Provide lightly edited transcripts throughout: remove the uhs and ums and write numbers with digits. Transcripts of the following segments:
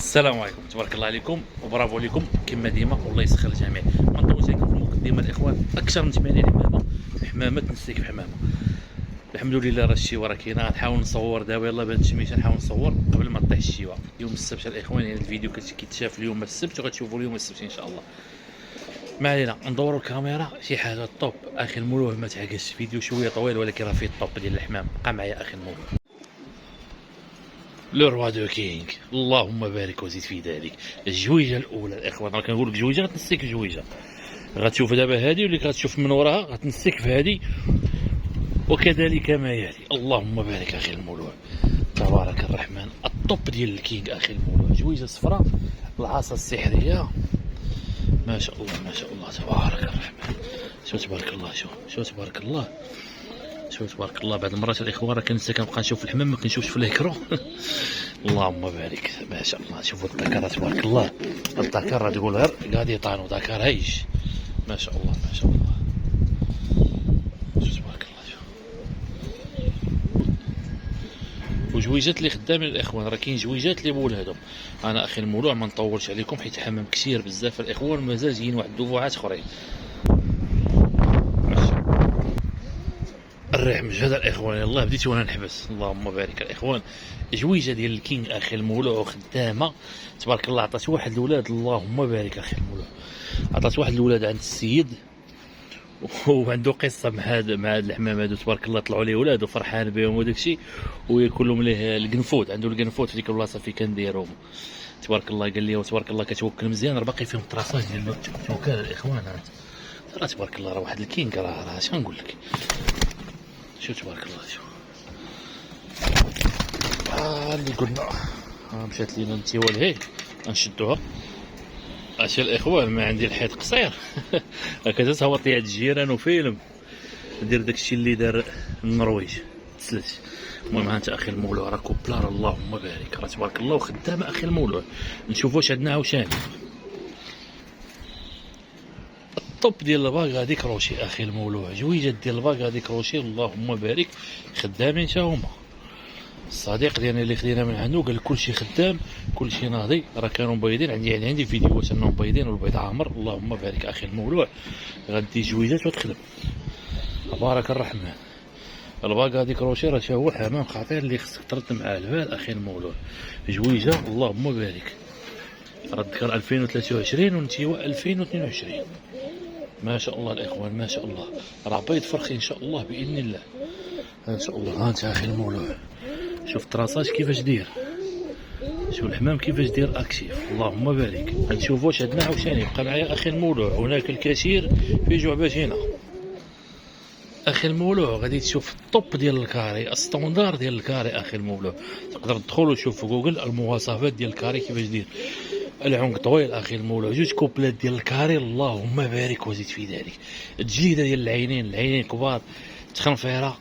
السلام عليكم، تبارك الله عليكم وبرافو عليكم كما ديما، والله يسخر الجميع. ما نطولش عليكم في المقدمه الاخوان، اكثر من 80 حمامه تنسيك بحمامه. الحمد لله راه الشيوه راه كاينه، غنحاول نصور دابا يلاه بهاد الشميشه، نحاول نصور قبل ما تطيح الشيوه يوم السبت الاخوان. يعني الفيديو كيتشاف اليوم السبت وغتشوفوا اليوم السبت ان شاء الله. ما علينا، ندوروا الكاميرا شي حاجه طوب. اخي المولوه ما تعقلش، فيديو شويه طويل ولكن راه فيه الطوب ديال الحمام. بقى معايا اخي المولوه. لو روا دو كينغ، اللهم بارك وزيد في ذلك. الجويجه الاولى الاخوان، راه كنقول لك جويجه غتنسيك جويجه. غتشوف دابا هذه واللي غتشوف من وراها غتنسيك في هذه، وكذلك ما يلي. اللهم بارك اخي المولوع، تبارك الرحمن. الطوب ديال الكينغ اخي المولوع، جويجه صفراء، العصا السحريه. ما شاء الله ما شاء الله، تبارك الرحمن. شو تبارك الله، شو تبارك الله، شو تبارك الله. بعض المرات الاخوان راه كنسى، كنبقى نشوف الحمام ما كنشوفش في الاكرون. اللهم بارك، ما شاء الله. شوفوا الذكر تبارك الله، الذكر راه تقول غير قاعد ذكر هايش. ما شاء الله ما شاء الله، شو تبارك الله. شو وجويجات اللي خدامين الاخوان، راه كاين جويجات اللي بولادهم. انا اخي المولوع ما نطولش عليكم حيت حمام كثير بزاف الاخوان، مازال جايين واحد الدفعات اخرين. الريح مجهد الاخوان، يلاه بديت وانا نحبس. اللهم بارك الاخوان. جويجه ديال الكينغ اخي المولوع خدامه تبارك الله. عطات واحد الولاد، اللهم بارك اخي المولوع. عطات واحد الولاد عند السيد، وعنده قصه مع هاد الحمام هادو تبارك الله. طلعوا ليه ولاد وفرحان بهم وداك الشيء، وياكل لهم ليه القنفوت. عنده القنفوت في ديك البلاصه في كنديرهم تبارك الله. قال لي تبارك الله كتوكل مزيان، راه باقي فيهم الطراسات ديال التوكال الاخوان. راه تبارك الله راه واحد الكينغ، راه اش غنقول لك. شو تبارك الله. شو اللي قلنا مشات لينا التيوال هيك غنشدوها. اش الاخوان، ما عندي الحيط قصير. هكذا تصور طيات الجيران وفيلم ندير داكشي اللي دار النرويج تسلت. المهم ها انت اخي المولوع، راه كوبلار اللهم بارك، راه تبارك الله وخدامه اخي المولوع. نشوفوا واش عندنا عاوشاني. الطوب ديال الباكا هذيك روشي اخي المولوع، جويجات ديال الباكا هذيك روشي، اللهم بارك. خدامين حتى هما. الصديق ديالنا اللي خدينا من عنده قال كلشي خدام كلشي ناضي، راه كانوا مبيضين. عندي فيديوهات انهم مبيضين والبيض عامر. اللهم بارك اخي المولوع. غادي جويجات وتخدم تبارك الرحمن. الباكا هذيك روشي راه هو حمام خطير اللي خصك ترد معاه البال اخي المولوع. جويجه اللهم بارك، راه ذكر 2023 ونتيوا 2022. ما شاء الله الاخوان ما شاء الله. راه بيض فرخي ان شاء الله باذن الله ان شاء الله. ها انت اخي المولوع، شوف التراصاج كيفاش داير، شوف الحمام كيفاش داير اكتيف. اللهم بارك. غنشوفوا واش عندنا عاوتاني. بقى معايا اخي المولوع، هناك الكثير في جعبة هنا. اخي المولوع غادي تشوف الطوب ديال الكاري، الستوندار ديال الكاري اخي المولوع. تقدر تدخل وتشوف في جوجل المواصفات ديال الكاري كيفاش داير. العنق طويل اخي المولوع، جوج كوبلات ديال الكاري، اللهم بارك وزيد في ذلك. التجليده ديال العينين كبار، تخنفيره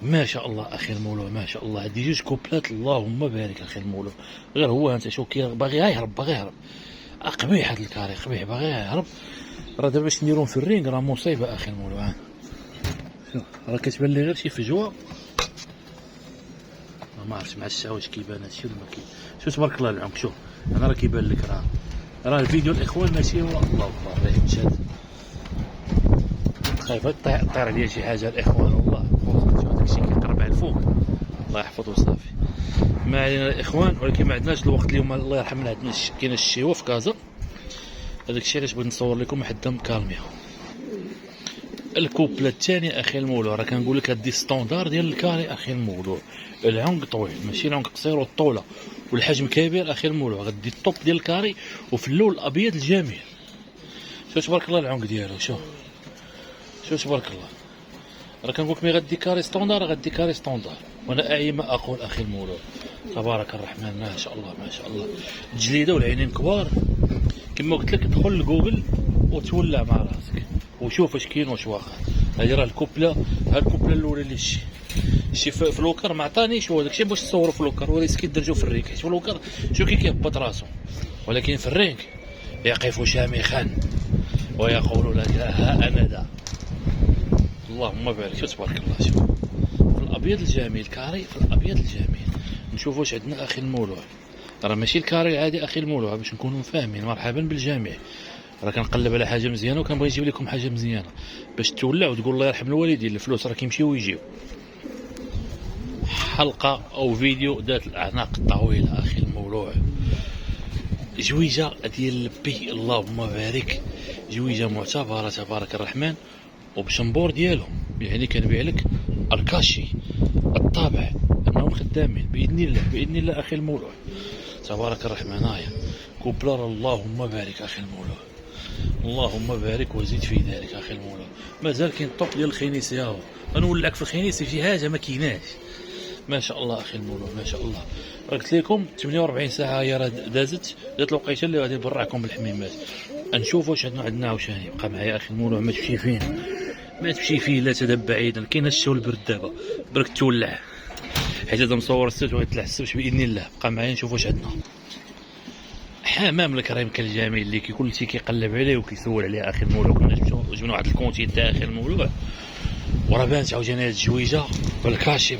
ما شاء الله اخي المولوع ما شاء الله. هادي جوج كوبلات اللهم بارك اخي المولوع. غير هو انت شوف كي باغي يهرب قبيح هاد الكاري، قبيح باغي يهرب. راه دابا باش نديرهم في الرينغ راه مصيبه اخي المولوع. شوف راه كتبان لي غير شي فجوه، ما عرفتش مع الساعه واش كيبان هادشي ولا ما كاين. شوف تبارك الله العنق، شوف انا راه كيبان لك، راه الفيديو الاخوان ماشي هو. الله اكبر راه مشات خايفه طير عليا شي حاجه الاخوان. والله شوف داكشي كيقرب على الفوق، الله يحفظه وصافي. ما علينا الاخوان، ولكن ما عندناش الوقت اليوم الله يرحمنا. عندنا كاين الشيوه في كازا، هذاك الشيء علاش بغيت نصور لكم حتى مكالميه. الكوبله الثانيه اخي المولوع، راه كنقول لك هادي ستوندار ديال الكاري اخي المولوع. العنق طويل ماشي العنق قصير، والطوله والحجم كبير اخي المولوع. غدي الطوب ديال الكاري وفي اللون الابيض الجميل. شوف تبارك الله العنق ديالو، شوف تبارك الله. راه كنقول لك مي غدي كاري ستوندار، غدي كاري ستوندار، وانا اعي ما اقول اخي المولوع. تبارك الرحمن ما شاء الله ما شاء الله. الجليده والعينين كبار كما قلت لك. دخل لجوجل وتولع مع راسك وشوف اش كاين واش واقع. هذه راه الكوبله، ها الكوبله الاولى اللي شي في الوكر ما عطانيش هو داكشي باش تصوروا في الوكر، وريسكي درجو في الريك حيت في الوكر شوف كي كيهبط راسو، ولكن في الرينك يقف شامخا ويقول لك ها انا ذا. اللهم بارك. شوف تبارك الله، شوف في الابيض الجميل كاري، في الابيض الجميل. نشوف واش عندنا اخي المولوع. راه ماشي الكاري العادي اخي المولوع، باش نكونوا فاهمين. مرحبا بالجميع، راه كنقلب على حاجه مزيانه وكنبغي نجيب لكم حاجه مزيانه باش تولع وتقول الله يرحم الوالدين. الفلوس راه كيمشيو ويجيو. حلقه او فيديو ذات الاعناق الطويله اخي المولوع. جويجه ديال البي اللهم بارك، جويجه معتبره تبارك الرحمن، وبشمبور ديالهم. يعني كنبيع لك الكاشي الطابع انهم خدامين باذن الله، باذن الله اخي المولوع تبارك الرحمن. هايا كوبلر اللهم بارك اخي المولوع، اللهم بارك وزيد في ذلك اخي المولوع. مازال كاين الطوق ديال الخنيسي، هاهو غنولعك في الخنيسي شي حاجه ما كيناش. ما شاء الله اخي المولوع ما شاء الله. قلت لكم 48 ساعه هي راه دازت، جات الوقيته اللي غادي نبرعكم بالحميمات. نشوفوا واش عندنا عاوتاني. بقى معايا اخي المولوع، ما تمشي فين ما تمشي فيه، لا تذهب بعيدا. كاين الشتو البرد دابا برك تولع، حيت هذا مصور السبت وغيطلع السبت باذن الله. بقى معايا نشوف واش عندنا. حمام الكريم كالجميل اللي كل شيء كيقلب عليه وكيسول عليه اخي المولوع. كنا جبنا واحد الكونتي تاع اخي المولوع، وراه بانت عاوتاني هاد الجويجه بالكاشي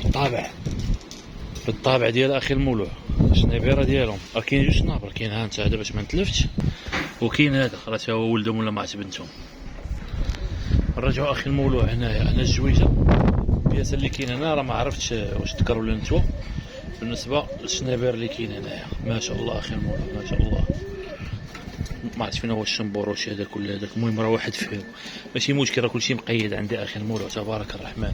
بالطابع ديال اخي المولوع. الشنيبيره ديالهم راه كاين جوج شنابر، كاين ها انت هذا باش ما نتلفتش، وكاين هذا راه تا هو ولدهم ولا ما عرفت بنتهم. نرجعوا اخي المولوع هنايا. هنا الجويجه البياسه اللي كاين هنا راه ما عرفتش واش تكروا ولا نتوى بالنسبه للشنابير اللي كاين هنايا. ما شاء الله اخي المولوع ما شاء الله. ما عرفت فين هو الشمبور واش هذاك ولا هذاك، المهم راه واحد فيهم ماشي مشكل، راه كلشي مقيد عندي اخي المولوع تبارك الرحمن.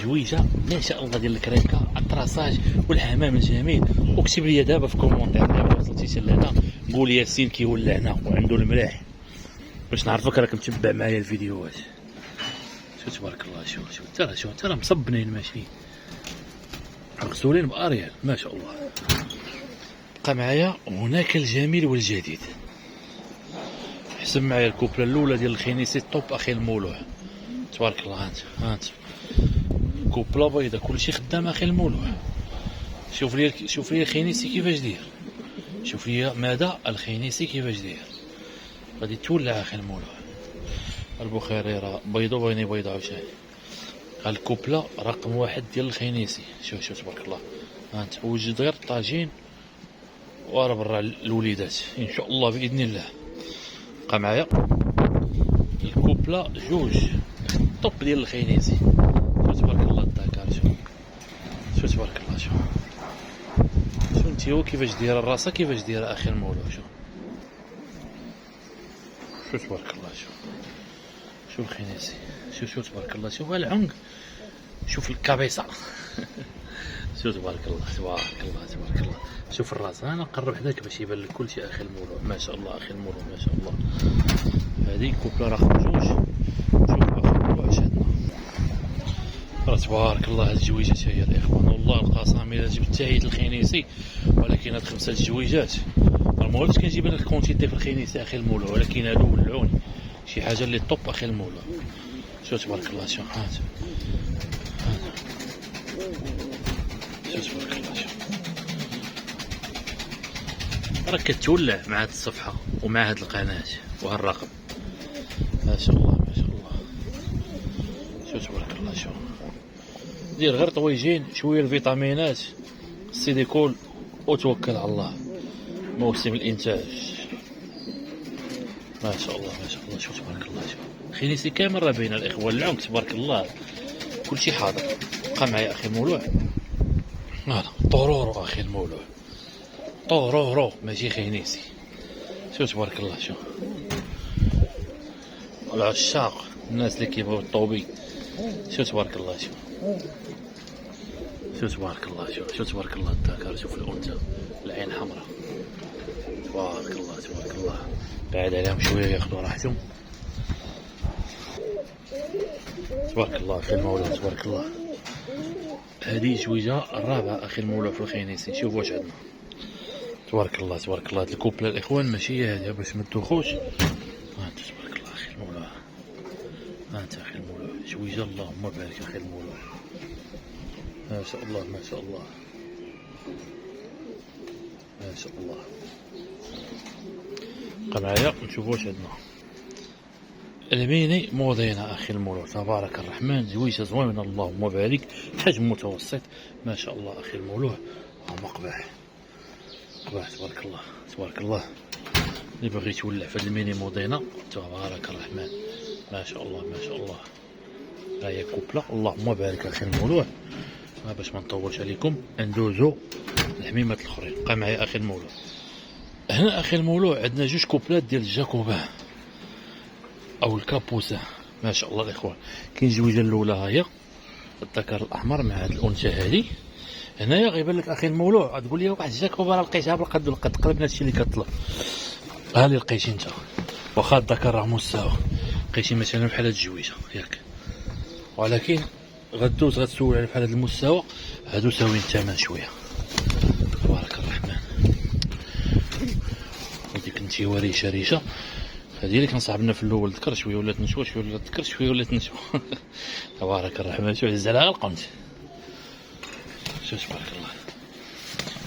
جويجه ما شاء الله ديال الكريكه الطراساج والحمام الجميل. وكتب لي دابا في كومونتير دابا وصلتي لهنا قول ياسين كيولعنا وعنده الملاح باش نعرفك راك متبع معايا الفيديوهات. شو تبارك الله. شو ترى مصبنين ماشي مغسولين باريال ما شاء الله. بقى معايا هناك الجميل والجديد. حسب معايا الكوبله الاولى ديال الخنيسي الطوب اخي المولوع تبارك الله. هانت كوبله بيضه كلشي خدام اخي المولوع. شوف لي الخنيسي كيفاش داير، شوف لي ماذا الخنيسي كيفاش داير. غادي تولع اخي المولوع. البخاري راه بيضو بيني بيضه عاوتاني. الكوبله رقم واحد ديال الخنيسي. شوف تبارك الله. هانت وجد غير الطاجين وراه برا الوليدات ان شاء الله باذن الله. بقى معايا الكوبله جوج طوب ديال الخنيسي. شو تبارك الله الدكار. شو تبارك الله. شو انت هو كيفاش دايره الراسه كيفاش دايره اخي المولوع. شو تبارك الله. شو الخنيسي. شو تبارك الله. شوف العنق، شوف الكابيسه. شو تبارك الله تبارك الله تبارك الله. شوف الراس. انا نقرب حداك باش يبان لك كل شيء اخي المولوع ما شاء الله اخي المولوع ما شاء الله. هذه كوبله رقم جوج. شوف اخي المولوع اش عندنا. راه تبارك الله. هاد الجويجات هي الاخوان والله القسم الا جبت عيد الخنيسي، ولكن هاد 5 الجويجات راه ما غاديش كنجيب لك الكونتيتي في الخنيسي اخي المولوع، ولكن هادو ولعوني شي حاجه اللي طوب اخي المولوع. شو تبارك الله. شو تبارك الله. راك كتولع مع هاد الصفحه ومع هاد القناه وهالرقم ما شاء الله ما شاء الله. شو تبارك الله. دير غير طويجين شويه الفيتامينات السيليكول وتوكل على الله. موسم الانتاج ما شاء الله ما شاء الله. شو تبارك الله. خنيسي كامل راه بين الاخوه العنق تبارك الله كلشي حاضر. بقى معايا اخي المولوع. هذا طورورو اخي المولوع طورورو ماشي خنيسي. شو تبارك الله. العشاق الناس اللي كيبغيو الطوبي. شو تبارك الله. شو تبارك الله. شو تبارك الله الذكر. شوف الانثى العين حمراء تبارك الله تبارك الله. بعد عليهم شويه ياخذوا راحتهم تبارك الله اخي المولوع تبارك الله. هذه جويجه الرابعه اخي المولوع في الخنيسي. نشوف واش عندنا تبارك الله تبارك الله. هاد الكوبله الاخوان ماشي هي هذه باش ما تدوخوش. هانت تبارك الله اخي المولوع. هانت اخي المولوع جويجه اللهم بارك اخي المولوع ما شاء الله ما شاء الله ما شاء الله. بقى معايا نشوف واش عندنا. الميني موضينا اخي المولوع تبارك الرحمن. جويجه زوينه اللهم بارك. حجم متوسط ما شاء الله اخي المولوع. مقبح تبارك الله تبارك الله. اللي باغي يتولع في هاد الميني مودينا تبارك الرحمن ما شاء الله ما شاء الله. ها هي كوبلا اللهم بارك اخي المولوع. باش ما نطولش عليكم ندوزو الحميمات الاخرين. بقى معايا اخي المولوع. هنا اخي المولوع عندنا جوج كوبلات ديال الجاكوبان او الكابوسا ما شاء الله الاخوان. كاين الجويجه الاولى ها هي الذكر الاحمر مع هاد الانثى هادي. هنايا غيبان لك اخي المولوع تقول لي واحد الجاكوبا راه لقيتها بالقد والقد تقريبا هادشي اللي كطلب. ها اللي لقيتي انت واخا الذكر راه مستوى لقيتي مثلا بحال هاد الجويجه ياك، ولكن غدوز غتسول على بحال هاد المستوى هادو ساويين الثمن شويه تبارك الرحمن. وديك انتيوا ريشه ريشه هادي اللي كان صاحبنا في الاول ذكر شويه ولات نشوى شويه ولات ذكر شويه ولات نشوى تبارك الرحمن. شوف عز عليها القمت شوف تبارك الله.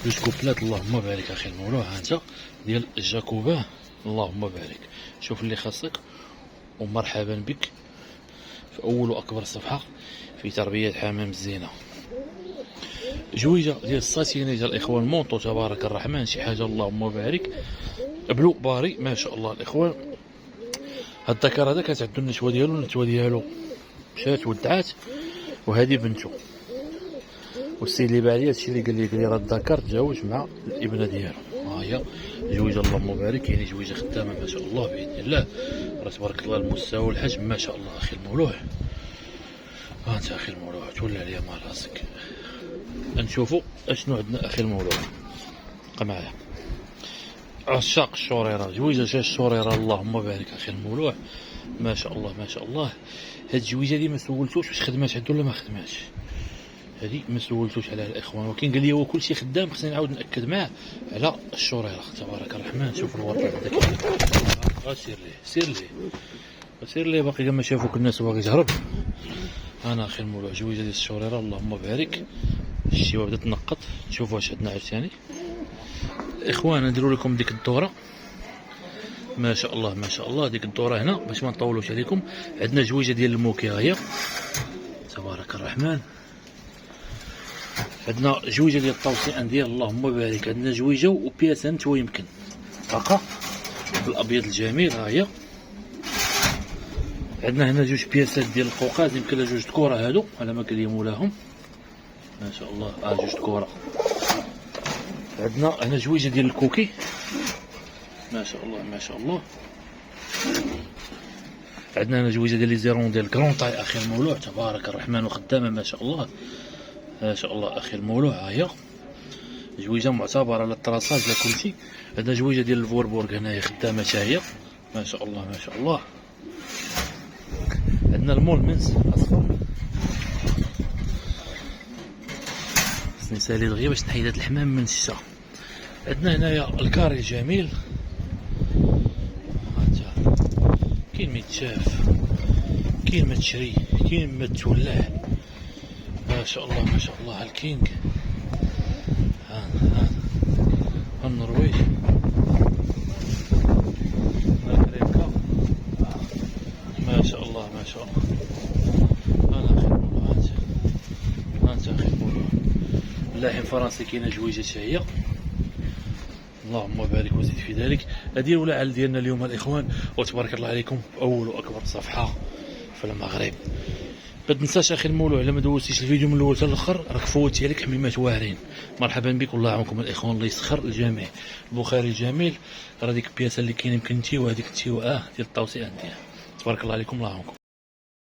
جوج كوبلات اللهم بارك اخي المولوع. ها انت ديال الجاكوبان اللهم بارك. شوف اللي خاصك ومرحبا بك في اول واكبر صفحه في تربيه حمام الزينه. جويجه ديال الساتيني ديال الاخوان مونطو تبارك الرحمن شي حاجه اللهم بارك. بلو باري ما شاء الله الاخوان. هاد الذكر هذا كانت عندو النشوه ديالو النتوه ديالو مشات ودعات وهذه بنتو. والسي اللي باع لي هادشي اللي قال لي راه الذكر تزوج مع الابنه ديالو. ها هي جويجه اللهم بارك يعني جويجه خدامه ما شاء الله باذن الله. راه تبارك الله المستوى والحجم ما شاء الله اخي المولوع. ها انت اخي المولوع تولى عليا مع راسك. نشوفوا اشنو عندنا اخي المولوع. بقى معايا. عشاق الشوريره جويجه جاج الشوريره اللهم بارك اخي المولوع ما شاء الله ما شاء الله. هاد الجويجه هادي ما سولتوش واش خدمات عندو ولا ما خدماتش. هادي ما سولتوش عليها الاخوان ولكن قال لي هو كلشي خدام. خصني نعاود ناكد معاه على الشوريره تبارك الرحمن. شوف الوضع عندك سير ليه سير ليه سير ليه باقي ما شافوك الناس باغي تهرب. انا اخي المولوع جويجه ديال الشوريره اللهم بارك. الشيوه بدات تنقط. شوفوا واش عندنا عاوتاني اخوان. نديروا لكم ديك الدوره ما شاء الله ما شاء الله. ديك الدوره هنا باش ما نطولوش عليكم. عندنا جويجه ديال الموكي هي تبارك الرحمن. عندنا جويجه ديال الطوسيان ديال اللهم بارك. عندنا جويجه وبياسه نتو يمكن هكا بالابيض الجميل ها هي. عندنا هنا جوج بياسات ديال القوقاز يمكن جوج ذكوره هادو على ما قال لي مولاهم ما شاء الله. جوج ذكوره. عندنا هنا جويجه ديال الكوكي ما شاء الله ما شاء الله. عندنا هنا جويجه ديال لي زيرون ديال كرون طاي اخي المولوع تبارك الرحمن وخدامه ما شاء الله ما شاء الله اخي المولوع. ها هي جويجه معتبره لا الطراساج لا كلشي. عندنا جويجه ديال الفوربورغ هنايا خدامه حتى هي ما شاء الله ما شاء الله. عندنا المول منس اصفر. خصني نسالي دغيا باش نحيد هاد الحمام من الشتا. عندنا هنايا الكاري الجميل. كاين ما يتشاف كاين ما تشري كاين ما تولع ما شاء الله ما شاء الله. الكينغ ها النرويج الكريكا ما شاء الله ما شاء الله. انا اخي المولوع انت اخي المولوع. اللاحم فرنسي كاينه جويجه حتى هي اللهم بارك وزيد في ذلك. هذه الولاعه ديالنا اليوم الاخوان وتبارك الله عليكم في اول واكبر صفحه في المغرب. ما تنساش اخي المولوع الا ما دوزتيش الفيديو من الاول حتى الاخر راك فوتي عليك حميمات واعرين. مرحبا بك والله يعاونكم الاخوان الله يسخر الجميع. البخاري الجميل راه ديك البياسه اللي كاينه يمكن تي وهذيك تي ديال الطوسي عندي تبارك الله عليكم الله يعاونكم.